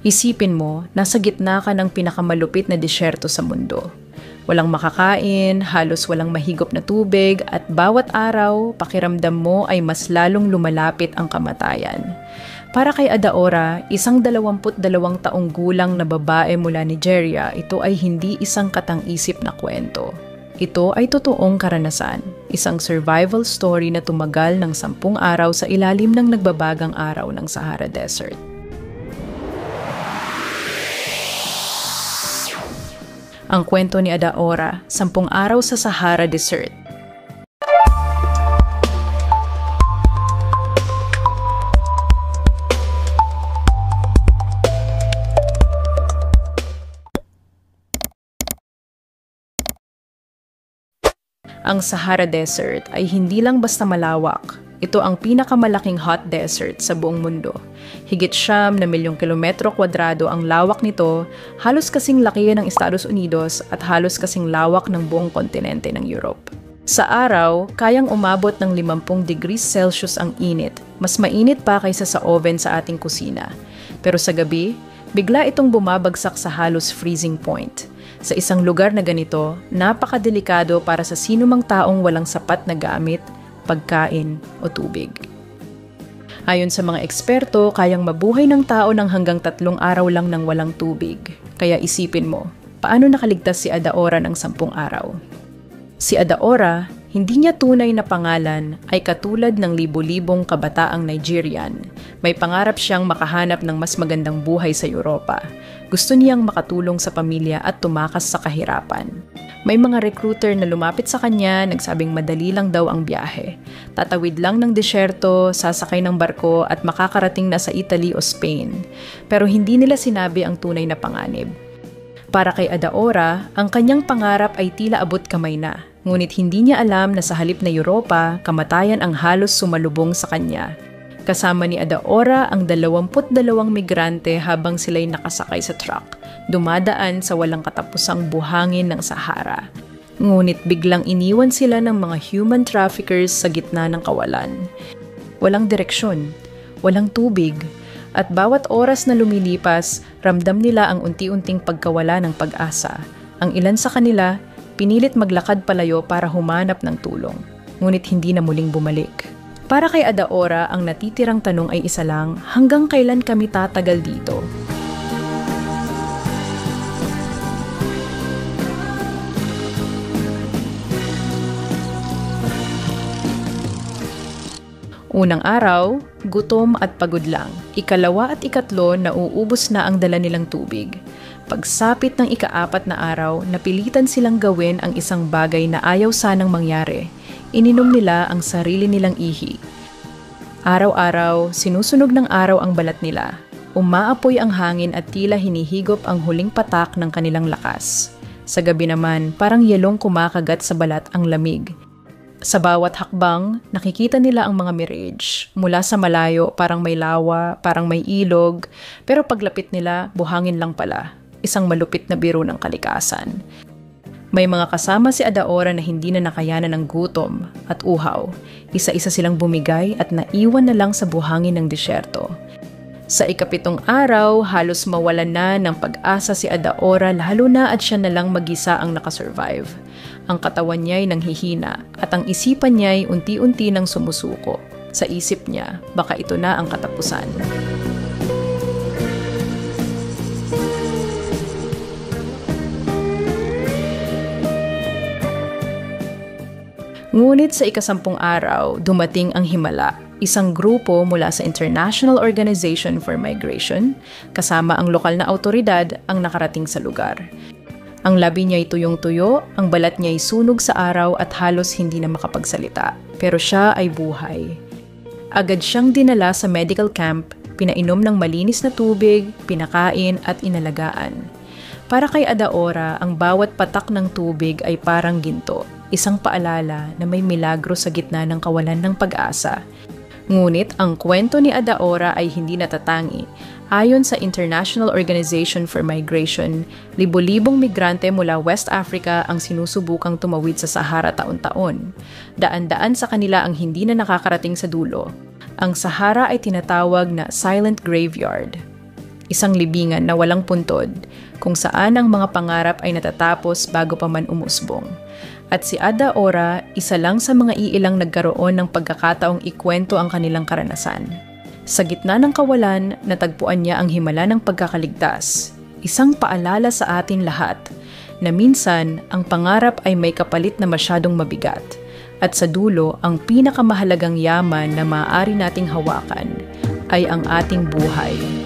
Isipin mo, nasa gitna ka ng pinakamalupit na disyerto sa mundo. Walang makakain, halos walang mahigop na tubig, at bawat araw, pakiramdam mo ay mas lalong lumalapit ang kamatayan. Para kay Adaora, isang 22 taong gulang na babae mula Nigeria, ito ay hindi isang katang-isip na kwento. Ito ay totoong karanasan, isang survival story na tumagal ng 10 araw sa ilalim ng nagbabagang araw ng Sahara Desert. Ang kwento ni Adaora, 10 araw sa Sahara Desert. Ang Sahara Desert ay hindi lang basta malawak. Ito ang pinakamalaking hot desert sa buong mundo. Higit 9 milyong kilometro kwadrado ang lawak nito, halos kasing laki ng Estados Unidos at halos kasing lawak ng buong kontinente ng Europe. Sa araw, kayang umabot ng 50 degrees Celsius ang init, mas mainit pa kaysa sa oven sa ating kusina. Pero sa gabi, bigla itong bumabagsak sa halos freezing point. Sa isang lugar na ganito, napakadelikado para sa sinumang taong walang sapat na gamit, pagkain o tubig. Ayon sa mga eksperto, kayang mabuhay ng tao ng hanggang 3 araw lang ng walang tubig. Kaya isipin mo, paano nakaligtas si Adaora ng 10 araw? Si Adaora, hindi niya tunay na pangalan ay katulad ng libo-libong kabataang Nigerian. May pangarap siyang makahanap ng mas magandang buhay sa Europa. Gusto niyang makatulong sa pamilya at tumakas sa kahirapan. May mga recruiter na lumapit sa kanya, nagsabing madali lang daw ang biyahe. Tatawid lang ng disyerto, sasakay ng barko at makakarating na sa Italy o Spain. Pero hindi nila sinabi ang tunay na panganib. Para kay Adaora, ang kanyang pangarap ay tila abot kamay na. Ngunit hindi niya alam na sa halip na Europa, kamatayan ang halos sumalubong sa kanya. Kasama ni Adaora ang 22 migrante habang sila'y nakasakay sa truck, dumadaan sa walang katapusang buhangin ng Sahara. Ngunit biglang iniwan sila ng mga human traffickers sa gitna ng kawalan. Walang direksyon, walang tubig, at bawat oras na lumilipas, ramdam nila ang unti-unting pagkawala ng pag-asa. Ang ilan sa kanila, pinilit maglakad palayo para humanap ng tulong, ngunit hindi na muling bumalik. Para kay Adaora, ang natitirang tanong ay isa lang, hanggang kailan kami tatagal dito? Unang araw, gutom at pagod lang. Ikalawa at ikatlo, nauubos na ang dala nilang tubig. Pagsapit ng ika-4 na araw, napilitan silang gawin ang isang bagay na ayaw sanang mangyari. Ininom nila ang sarili nilang ihi. Araw-araw, sinusunog ng araw ang balat nila. Umaapoy ang hangin at tila hinihigop ang huling patak ng kanilang lakas. Sa gabi naman, parang yelong kumakagat sa balat ang lamig. Sa bawat hakbang, nakikita nila ang mga mirage. Mula sa malayo, parang may lawa, parang may ilog, pero paglapit nila, buhangin lang pala. Isang malupit na biro ng kalikasan. May mga kasama si Adaora na hindi na nakayanan ng gutom at uhaw. Isa-isa silang bumigay at naiwan na lang sa buhangin ng disyerto. Sa ika-7 araw, halos mawalan na ng pag-asa si Adaora lalo na at siya na lang mag-isa ang nakasurvive. Ang katawan niya ay nanghihina at ang isipan niya ay unti-unti nang sumusuko. Sa isip niya, baka ito na ang katapusan. Ngunit sa ika-10 araw, dumating ang himala. Isang grupo mula sa International Organization for Migration, kasama ang lokal na awtoridad ang nakarating sa lugar. Ang labi niya ay tuyong-tuyo, ang balat niya ay sunog sa araw at halos hindi na makapagsalita. Pero siya ay buhay. Agad siyang dinala sa medical camp, pinainom ng malinis na tubig, pinakain at inalagaan. Para kay Adaora, ang bawat patak ng tubig ay parang ginto. Isang paalala na may milagro sa gitna ng kawalan ng pag-asa. Ngunit ang kwento ni Adaora ay hindi natatangi. Ayon sa International Organization for Migration, libo-libong migrante mula West Africa ang sinusubukang tumawid sa Sahara taon-taon. Daan-daan sa kanila ang hindi na nakakarating sa dulo. Ang Sahara ay tinatawag na silent graveyard. isang libingan na walang puntod, kung saan ang mga pangarap ay natatapos bago pa man umusbong. At si Ada Ora, isa lang sa mga iilang nagkaroon ng pagkakataong ikwento ang kanilang karanasan. Sa gitna ng kawalan, natagpuan niya ang himala ng pagkakaligtas, isang paalala sa atin lahat na minsan ang pangarap ay may kapalit na masyadong mabigat. At sa dulo, ang pinakamahalagang yaman na maaari nating hawakan ay ang ating buhay.